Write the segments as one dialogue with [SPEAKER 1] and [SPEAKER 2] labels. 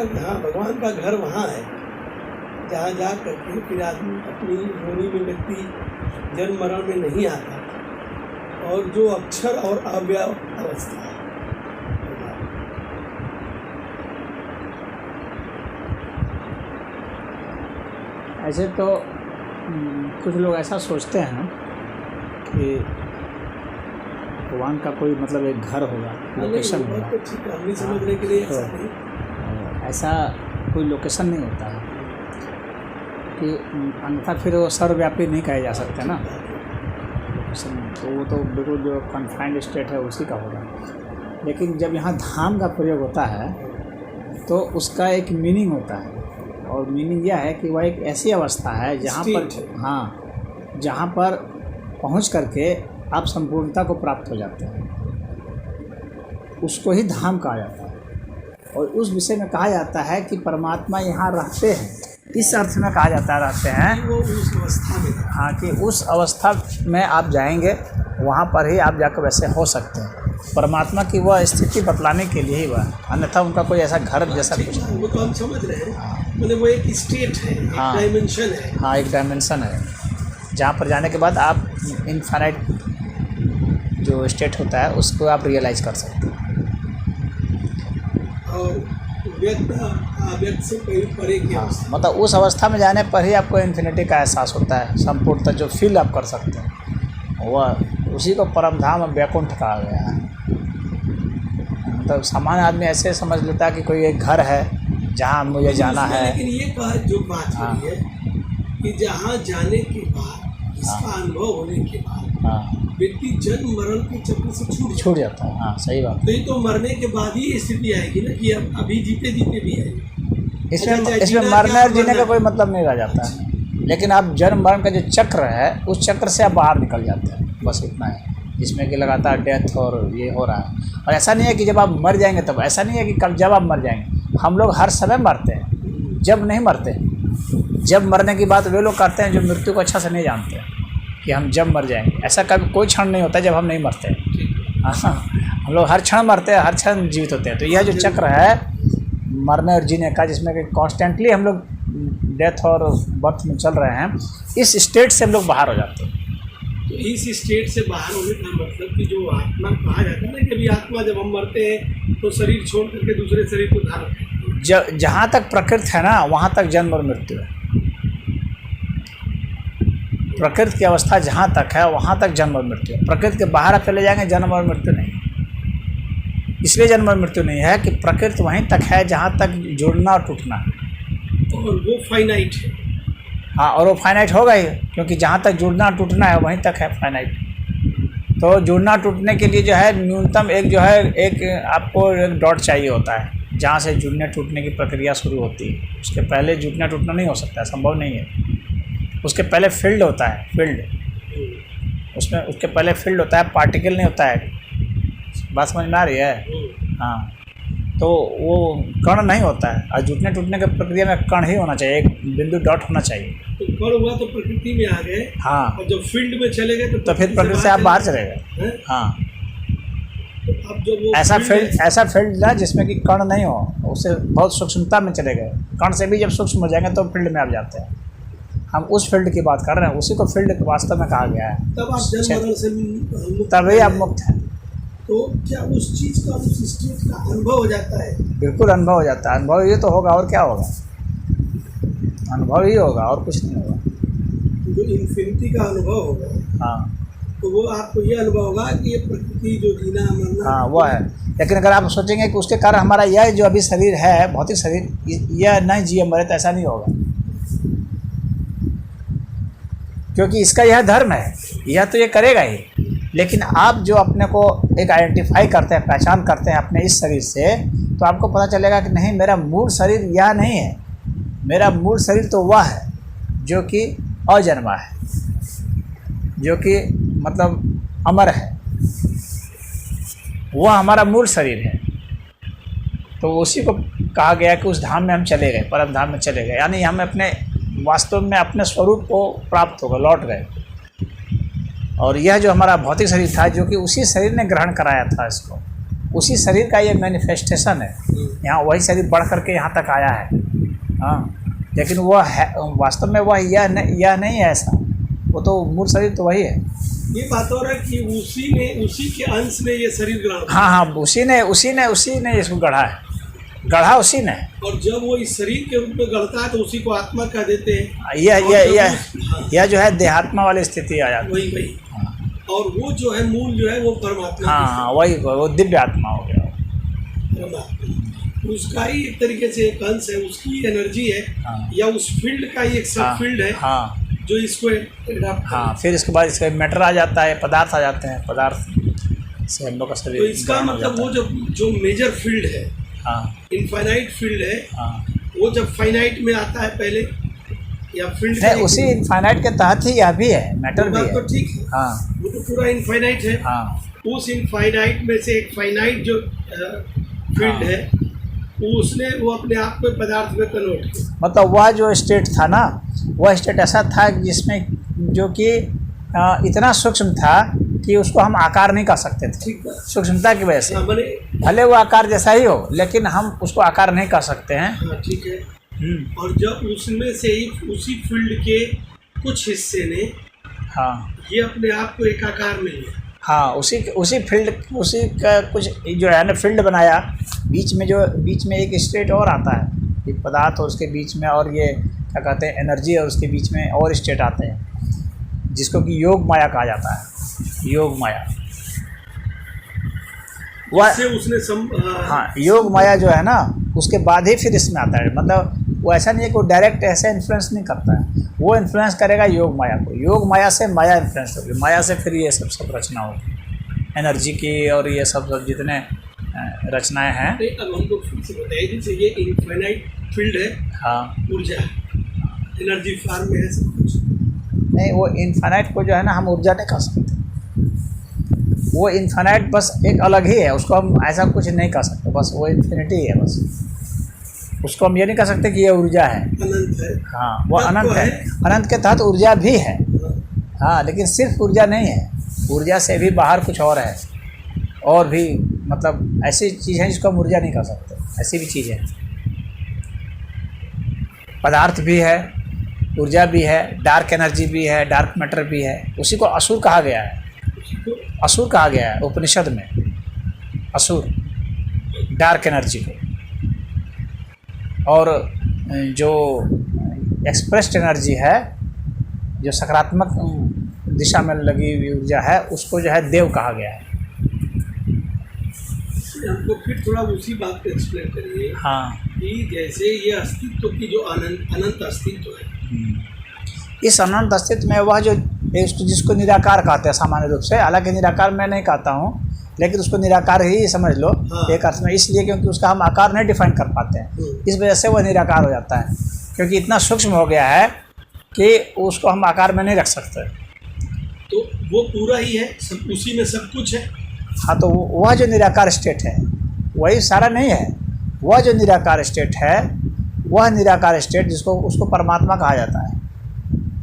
[SPEAKER 1] का, हाँ, भगवान का घर वहाँ है जहाँ जा करके फिर आदमी अपनी योनि में व्यक्ति जन्म मरण में नहीं आता, और जो अक्षर और अव्यय अवस्था है।
[SPEAKER 2] ऐसे तो कुछ लोग ऐसा सोचते हैं कि भगवान का कोई मतलब एक घर होगा, लोकेशन होगा।
[SPEAKER 1] तो ठीक है, हमने समझने के लिए ऐसा नहीं,
[SPEAKER 2] ऐसा कोई लोकेशन नहीं होता है कि अन्यथा फिर वो सर्वव्यापी नहीं कहे जा सकते ना लोकेशन, तो वो तो बिल्कुल जो कन्फाइंड स्टेट है उसी का होगा। लेकिन जब यहाँ धाम का प्रयोग होता है तो उसका एक मीनिंग होता है, और मीनिंग यह है कि वह एक ऐसी अवस्था है जहाँ पर, हाँ, जहाँ पर पहुँच करके आप संपूर्णता को प्राप्त हो जाते हैं, उसको ही धाम कहा जाता है। और उस विषय में कहा जाता है कि परमात्मा यहाँ रहते हैं, इस अर्थ में कहा जाता है रहते हैं,
[SPEAKER 1] वो उस अवस्था में,
[SPEAKER 2] हाँ, कि उस अवस्था में आप जाएंगे, वहाँ पर ही आप जाकर वैसे हो सकते हैं। परमात्मा की वह स्थिति बतलाने के लिए ही वह, अन्यथा उनका कोई ऐसा घर जैसा कुछ नहीं।
[SPEAKER 1] वो तो हम समझ रहे हैं, मतलब वो एक स्टेट है, एक डायमेंशन है।
[SPEAKER 2] हाँ, एक डायमेंशन है जहाँ पर जाने के बाद आप इनफाइनाइट जो स्टेट होता है उसको आप रियलाइज़ कर सकते हैं,
[SPEAKER 1] और व्यक्त से कहीं परे की अवस्था।
[SPEAKER 2] मतलब उस अवस्था में जाने पर ही आपको इन्फिनिटी का एहसास होता है, संपूर्णता जो फील आप कर सकते हैं, वह उसी को परम धाम और वैकुंठ कहा गया है। मतलब सामान्य आदमी ऐसे समझ लेता है कि कोई एक घर है जहाँ मुझे जाना है।
[SPEAKER 1] लेकिन ये जो बात हुई है कि जहाँ जाने के बाद, इसका अनुभव होने के बाद व्यक्ति जन्म मरण के चक्र से छूट
[SPEAKER 2] जाता है। हाँ, सही बात।
[SPEAKER 1] नहीं तो मरने के बाद ही स्थिति आएगी ना कि अब अभी जीते जीते भी है।
[SPEAKER 2] इसमें मरने और जीने का कोई मतलब नहीं रह जाता है, लेकिन आप जन्म मरण का जो चक्र है उस चक्र से आप बाहर निकल जाते हैं, बस इतना है, जिसमें कि लगातार डेथ और ये हो रहा है। और ऐसा नहीं है कि जब आप मर जाएंगे तब, ऐसा नहीं है कि कल जब आप मर जाएंगे। हम लोग हर समय मरते हैं, जब नहीं मरते। जब मरने की बात वे लोग करते हैं जो मृत्यु को अच्छा से नहीं जानते हैं कि हम जब मर जाएंगे। ऐसा कभी कोई क्षण नहीं होता जब हम नहीं मरते। हम लोग हर क्षण मरते हैं, हर क्षण जीवित होते हैं। तो यह जो चक्र है मरने और जीने का, जिसमें कि कॉन्स्टेंटली हम लोग डेथ और बर्थ में चल रहे हैं, इस स्टेट से हम लोग बाहर हो जाते हैं।
[SPEAKER 1] तो इस स्टेट से बाहर होने का मतलब कि जो आत्मा कहा जाता है ना कि अभी आत्मा जब हम मरते हैं तो शरीर छोड़ करके दूसरे शरीर को धारण करते हैं।
[SPEAKER 2] जहाँ तक प्रकृति है ना, वहाँ तक जन्म और मृत्यु है। प्रकृति की अवस्था जहाँ तक है वहाँ तक जन्म और मृत्यु है। प्रकृति के बाहर आप चले जाएंगे, जन्म और मृत्यु नहीं। इसलिए जन्म और मृत्यु नहीं है कि प्रकृति वहीं तक है जहाँ तक जुड़ना और टूटना है,
[SPEAKER 1] और वो फाइनाइट है।
[SPEAKER 2] हाँ, और वो फाइनाइट होगा ही, क्योंकि जहाँ तक जुड़ना और टूटना है वहीं तक है फाइनाइट। तो जुड़ना टूटने के लिए जो है न्यूनतम एक जो है एक आपको एक डॉट चाहिए होता है जहाँ से जुड़ने टूटने की प्रक्रिया शुरू होती है। उसके पहले जुड़ना टूटना नहीं हो सकता है, संभव नहीं है। उसके पहले फील्ड होता है, फील्ड, उसमें उसके पहले फील्ड होता है, पार्टिकल नहीं होता है। बात समझ में आ रही है? हाँ, तो वो कण नहीं होता है, और जुटने टूटने की प्रक्रिया में कण ही होना चाहिए, एक बिंदु डॉट होना चाहिए।
[SPEAKER 1] तो कण हुआ तो प्रकृति में आ गए।
[SPEAKER 2] हाँ,
[SPEAKER 1] और जब फील्ड में चले गए
[SPEAKER 2] तो फिर प्रकृति से आप बाहर चले गए। हाँ,
[SPEAKER 1] तो अब जब वो
[SPEAKER 2] ऐसा फील्ड है जिसमें कि कण नहीं हो, उससे बहुत सूक्ष्मता में चले गए। कण से भी जब सूक्ष्म हो जाएंगे तो फील्ड में आप जाते हैं। हम उस फील्ड की बात कर रहे हैं, उसी को फील्ड वास्तव में कहा गया है।
[SPEAKER 1] तब आप जन्म मरण से
[SPEAKER 2] तभी आप मुक्त हैं।
[SPEAKER 1] तो क्या उस चीज़ का, उस स्टेट का अनुभव हो जाता है?
[SPEAKER 2] बिल्कुल अनुभव हो जाता है। अनुभव ये तो होगा, और क्या होगा? अनुभव ही होगा, और कुछ नहीं होगा।
[SPEAKER 1] जो इन्फिनिटी का अनुभव होगा,
[SPEAKER 2] हाँ,
[SPEAKER 1] तो वो आपको ये अनुभव होगा कि ये प्रकृति जो जीना मरना,
[SPEAKER 2] हाँ, वो है। लेकिन अगर आप सोचेंगे कि उसके कारण हमारा यह जो अभी शरीर है, भौतिक शरीर, यह नहीं जिए मरे, तो ऐसा नहीं होगा, क्योंकि इसका यह धर्म है, यह तो ये करेगा ही। लेकिन आप जो अपने को एक आइडेंटिफाई करते हैं, पहचान करते हैं अपने इस शरीर से, तो आपको पता चलेगा कि नहीं, मेरा मूल शरीर यह नहीं है। मेरा मूल शरीर तो वह है जो कि अजन्मा है, जो कि मतलब अमर है, वह हमारा मूल शरीर है। तो उसी को कहा गया कि उस धाम में हम चले गए, परम धाम में चले गए, यानी हम अपने वास्तव में अपने स्वरूप को प्राप्त हो गए, लौट गए। और यह जो हमारा भौतिक शरीर था, जो कि उसी शरीर ने ग्रहण कराया था इसको, उसी शरीर का ये मैनिफेस्टेशन है। यहाँ वही शरीर बढ़ करके यहाँ तक आया है। हाँ, लेकिन वह है वास्तव में वह यह नहीं है ऐसा, वो तो मूल शरीर तो वही है।
[SPEAKER 1] ये बात हो रहा है कि उसी के अंश में ये शरीर ग्रहण।
[SPEAKER 2] हाँ, उसी ने इसको गढ़ा उसी ने।
[SPEAKER 1] और जब वो इस शरीर के रूप में गढ़ता है तो उसी को आत्मा कह देते हैं।
[SPEAKER 2] यह जो है देहात्मा वाली स्थिति आ जाती है।
[SPEAKER 1] वही। और वो जो है मूल जो है वो परमात्मा।
[SPEAKER 2] हाँ, वही वो दिव्य आत्मा हो गया
[SPEAKER 1] परमात्मा। उसका ही एक तरीके से एक अंश है, उसकी एनर्जी है।
[SPEAKER 2] हाँ।
[SPEAKER 1] या उस फील्ड का ही एक सब फील्ड है।
[SPEAKER 2] हाँ,
[SPEAKER 1] जो इसको
[SPEAKER 2] हाँ, फिर इसके बाद इसका मैटर आ जाता है, पदार्थ आ जाते हैं, पदार्थ से हम लोग का शरीर।
[SPEAKER 1] तो इसका मतलब वो जो मेजर फील्ड है,
[SPEAKER 2] हाँ,
[SPEAKER 1] इनफाइनाइट फील्ड है।
[SPEAKER 2] हाँ,
[SPEAKER 1] वो जब फाइनाइट में आता है पहले, या फील्ड
[SPEAKER 2] नहीं, उसी इनफाइनाइट के तहत ही यह भी है, मैटर भी है।
[SPEAKER 1] तो ठीक है।
[SPEAKER 2] हाँ,
[SPEAKER 1] वो तो पूरा इनफाइनाइट है।
[SPEAKER 2] हाँ,
[SPEAKER 1] उस इनफाइनाइट में से एक फाइनाइट जो फील्ड है, उसने वो अपने आप को पदार्थ में कन्वर्ट किया।
[SPEAKER 2] मतलब वह जो स्टेट था ना, वह स्टेट ऐसा था जिसमें जो कि इतना सूक्ष्म था कि उसको हम आकार नहीं कर सकते थे, सूक्ष्मता की वजह से। भले वो आकार जैसा ही हो, लेकिन हम उसको आकार नहीं कर सकते हैं।
[SPEAKER 1] हाँ, ठीक है। और जब उसमें से ही उसी फील्ड के कुछ हिस्से ने,
[SPEAKER 2] हाँ,
[SPEAKER 1] ये अपने आप को एक आकार में लिया।
[SPEAKER 2] हाँ, उसी फील्ड, उसी का कुछ जो है ना फील्ड बनाया। बीच में एक स्टेट और आता है, एक पदार्थ और उसके बीच में, और ये क्या कहते हैं एनर्जी, और उसके बीच में और स्टेट आते हैं, जिसको कि योग माया कहा जाता है। योग माया वह
[SPEAKER 1] उसने
[SPEAKER 2] हाँ, योग माया जो है ना, उसके बाद ही फिर इसमें आता है। मतलब वो ऐसा नहीं है कि वो डायरेक्ट ऐसे इन्फ्लुएंस नहीं करता है, वो इन्फ्लुएंस करेगा योग माया को। योग माया से माया इन्फ्लुएंस होगी, माया से फिर ये सब रचना होगी एनर्जी की, और ये सब जितने रचनाएं हैं।
[SPEAKER 1] अब हमको फिर से बताइए, जैसे ये इनफाइनाइट फील्ड है।
[SPEAKER 2] हाँ,
[SPEAKER 1] ऊर्जा एनर्जी फॉर्म में है सब कुछ।
[SPEAKER 2] नहीं, वो इनफाइनाइट को जो है ना हम ऊर्जा नहीं कह सकते। वो इनफाइनाइट बस एक अलग ही है, उसको हम ऐसा कुछ नहीं कह सकते। बस वो इन्फिनिटी है, बस उसको हम ये नहीं कह सकते कि ये ऊर्जा है।
[SPEAKER 1] अनंत है।
[SPEAKER 2] हाँ, वो अनंत है। अनंत के तहत ऊर्जा भी है। हाँ, लेकिन सिर्फ ऊर्जा नहीं है, ऊर्जा से भी बाहर कुछ और है, और भी मतलब ऐसी चीज़ है जिसको हम ऊर्जा नहीं कह सकते। ऐसी भी चीज़ें हैं, पदार्थ भी है, ऊर्जा भी है, डार्क एनर्जी भी है, डार्क मैटर भी है। उसी को असुर कहा गया है। असुर कहा गया है उपनिषद में, असुर डार्क एनर्जी को। और जो एक्सप्रेस्ड एनर्जी है, जो सकारात्मक दिशा में लगी हुई ऊर्जा है, उसको जो है देव कहा गया है।
[SPEAKER 1] हमको फिर थोड़ा उसी बात को एक्सप्लेन करिए।
[SPEAKER 2] हाँ,
[SPEAKER 1] कि जैसे ये अस्तित्व की जो अनंत अस्तित्व है,
[SPEAKER 2] इस अनंत अस्तित्व में वह जो जिसको निराकार कहते हैं सामान्य रूप से, हालांकि निराकार मैं नहीं कहता हूँ, लेकिन उसको निराकार ही समझ लो।
[SPEAKER 1] हाँ।
[SPEAKER 2] एक अर्थ में इसलिए क्योंकि उसका हम आकार नहीं डिफाइन कर पाते हैं, इस वजह से वह निराकार हो जाता है, क्योंकि इतना सूक्ष्म हो गया है कि उसको हम आकार में नहीं रख सकते।
[SPEAKER 1] तो वो पूरा ही है, सब उसी में सब कुछ है।
[SPEAKER 2] हाँ, तो वह जो निराकार स्टेट है वही सारा नहीं है। वह जो निराकार स्टेट है, वह निराकार स्टेट उसको परमात्मा कहा जाता है।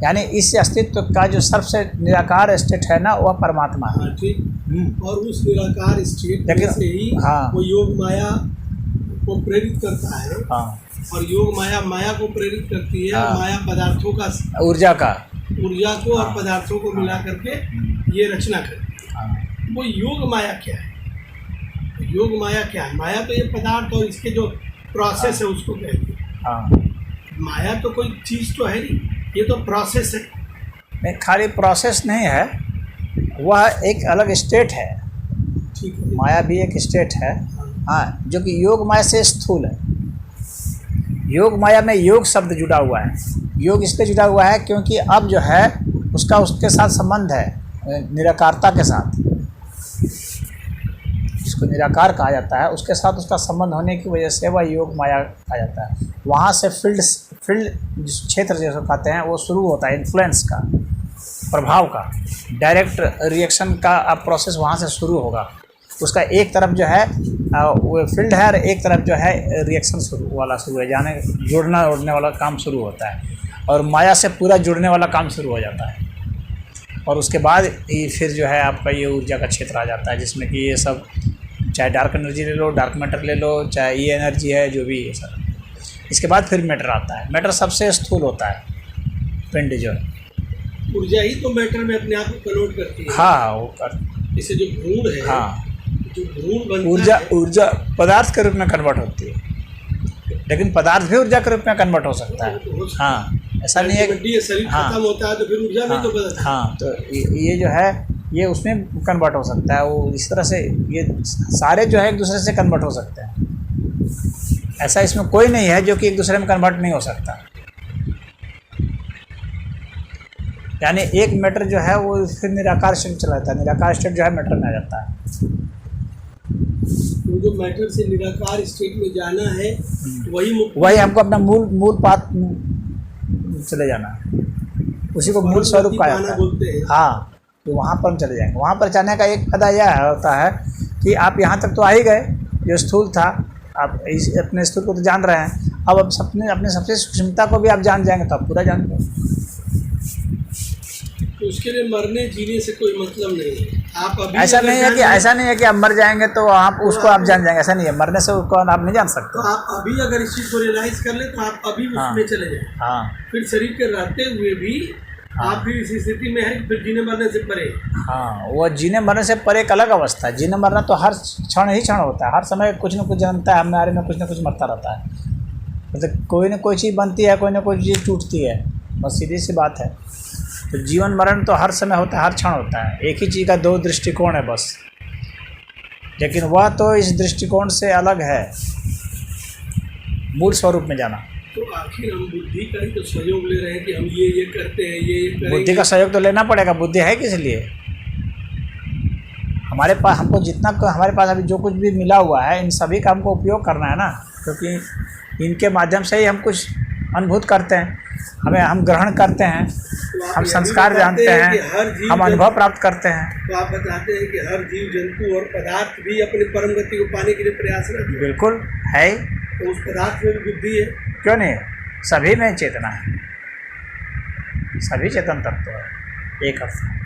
[SPEAKER 2] यानी इस अस्तित्व का जो सबसे निराकार स्टेट है ना, वह परमात्मा है।
[SPEAKER 1] ठीक। और उस निराकार स्टेट में से ही
[SPEAKER 2] हाँ,
[SPEAKER 1] वो योग माया को प्रेरित करता है।
[SPEAKER 2] हाँ,
[SPEAKER 1] और योग माया को प्रेरित करती है।
[SPEAKER 2] हाँ।
[SPEAKER 1] माया पदार्थों का,
[SPEAKER 2] ऊर्जा
[SPEAKER 1] को और पदार्थों को मिला करके ये रचना करती है।
[SPEAKER 2] हाँ।
[SPEAKER 1] वो योग माया क्या है? योग माया क्या है? माया तो ये पदार्थ और इसके जो प्रोसेस है उसको कहते हैं।
[SPEAKER 2] हाँ,
[SPEAKER 1] माया तो कोई चीज़ तो है नहीं, ये तो प्रोसेस है।
[SPEAKER 2] नहीं, खाली प्रोसेस नहीं है, वह एक अलग स्टेट है।
[SPEAKER 1] ठीक है।
[SPEAKER 2] माया भी एक स्टेट है। हाँ, जो कि योग माया से स्थूल है। योग माया में योग शब्द जुड़ा हुआ है। योग इसलिए जुड़ा हुआ है क्योंकि अब जो है उसके साथ संबंध है निराकारता के साथ, जिसको निराकार कहा जाता है, उसके साथ उसका संबंध होने की वजह से वह योग माया कहा जाता है। वहाँ से फील्ड जिस क्षेत्र जैसे कहते हैं वो शुरू होता है, इन्फ्लुएंस का, प्रभाव का, डायरेक्ट रिएक्शन का अब प्रोसेस वहाँ से शुरू होगा। उसका एक तरफ जो है वो फील्ड है और एक तरफ जो है रिएक्शन शुरू है, जाने जोड़ना उड़ने वाला काम शुरू होता है, और माया से पूरा जुड़ने वाला काम शुरू हो जाता है। और उसके बाद ही फिर जो है आपका ये ऊर्जा का क्षेत्र आ जाता है, जिसमें कि ये सब चाहे डार्क एनर्जी ले लो, डार्क मैटर ले लो, चाहे ये एनर्जी है जो भी है सर। इसके बाद फिर मैटर आता है। मैटर सबसे स्थूल होता है, पिंड जो है।
[SPEAKER 1] ऊर्जा ही तो मैटर में अपने आप को कन्वर्ट करती है।
[SPEAKER 2] हाँ वो कर,
[SPEAKER 1] जैसे जो भ्रूण है,
[SPEAKER 2] हाँ
[SPEAKER 1] जो भ्रूण बनता
[SPEAKER 2] ऊर्जा
[SPEAKER 1] है,
[SPEAKER 2] ऊर्जा पदार्थ के रूप में कन्वर्ट होती है, लेकिन पदार्थ भी ऊर्जा के रूप में कन्वर्ट हो सकता है। हाँ, ऐसा नहीं है
[SPEAKER 1] हड्डी शरीर
[SPEAKER 2] हाँ,
[SPEAKER 1] खत्म होता है तो फिर ऊर्जा में तो बदलता है।
[SPEAKER 2] हाँ तो ये जो है ये उसमें कन्वर्ट हो सकता है। वो इस तरह से ये सारे जो है एक दूसरे से कन्वर्ट हो सकते हैं। ऐसा इसमें कोई नहीं है जो कि एक दूसरे में कन्वर्ट नहीं हो सकता। यानी एक मैटर जो है वो फिर निराकार स्टेट चला जाता है, निराकार स्टेट जो है मैटर में आ जाता है।
[SPEAKER 1] तो जो मैटर से निराकार स्टेट में जाना है वही
[SPEAKER 2] हमको अपना मूल पात चले जाना है, उसी को मूल स्वरूप कहा जाता है। हाँ, तो वहाँ पर हम चले जाएंगे। वहाँ पर जाने का एक फायदा यह होता है कि आप यहाँ तक तो आ ही गए, जो स्थूल था आप अपने स्थूल को तो जान रहे हैं, अब अपने सबसे सूक्ष्मता को भी आप जान जाएंगे तो आप पूरा जान गए।
[SPEAKER 1] तो उसके लिए मरने जीने से कोई मतलब नहीं है। आप अभी
[SPEAKER 2] ऐसा नहीं है कि आप मर जाएंगे तो आप उसको आप जान जाएंगे, ऐसा नहीं है। मरने से उसको आप नहीं जान सकते।
[SPEAKER 1] तो आप अभी अगर इस चीज़ को रियलाइज कर ले तो आप अभी उसमें चले जाए।
[SPEAKER 2] हाँ,
[SPEAKER 1] फिर शरीर के रहते हुए भी आप भी इसी स्थिति में है, फिर जीने मरने से परे।
[SPEAKER 2] हाँ, वो जीने मरने से परे एक अलग अवस्था है। जीने मरना तो हर क्षण ही क्षण होता है, हर समय कुछ न कुछ जन्मता है, हमारे में कुछ न कुछ मरता रहता है। मतलब कोई न कोई चीज़ बनती है, कोई न कोई चीज़ टूटती है, बस सीधी सी बात है। तो जीवन मरण तो हर समय होता है, हर क्षण होता है। एक ही चीज़ का दो दृष्टिकोण है बस, लेकिन वह तो इस दृष्टिकोण से अलग है, मूल स्वरूप में जाना।
[SPEAKER 1] तो आखिर हम बुद्धि का ही तो सहयोग ले रहे हैं कि हम ये करते हैं, ये करेंगे।
[SPEAKER 2] बुद्धि का सहयोग तो लेना पड़ेगा। बुद्धि है किस लिए? हमारे पास हमको हमारे पास अभी जो कुछ भी मिला हुआ है, इन सभी का हमको उपयोग करना है ना, क्योंकि इनके माध्यम से ही हम कुछ अनुभूत करते हैं, हम ग्रहण करते हैं,
[SPEAKER 1] तो
[SPEAKER 2] हम संस्कार जानते हैं, हम अनुभव प्राप्त करते हैं।
[SPEAKER 1] तो आप बताते हैं कि हर जीव जंतु और पदार्थ भी अपनी परम गति को पाने के लिए प्रयासरत है।
[SPEAKER 2] बिल्कुल है।
[SPEAKER 1] तो उस पदार्थ में भी बुद्धि है।
[SPEAKER 2] क्यों नहीं है? सभी में चेतना है, सभी चेतन तत्व है एक अर्थ में।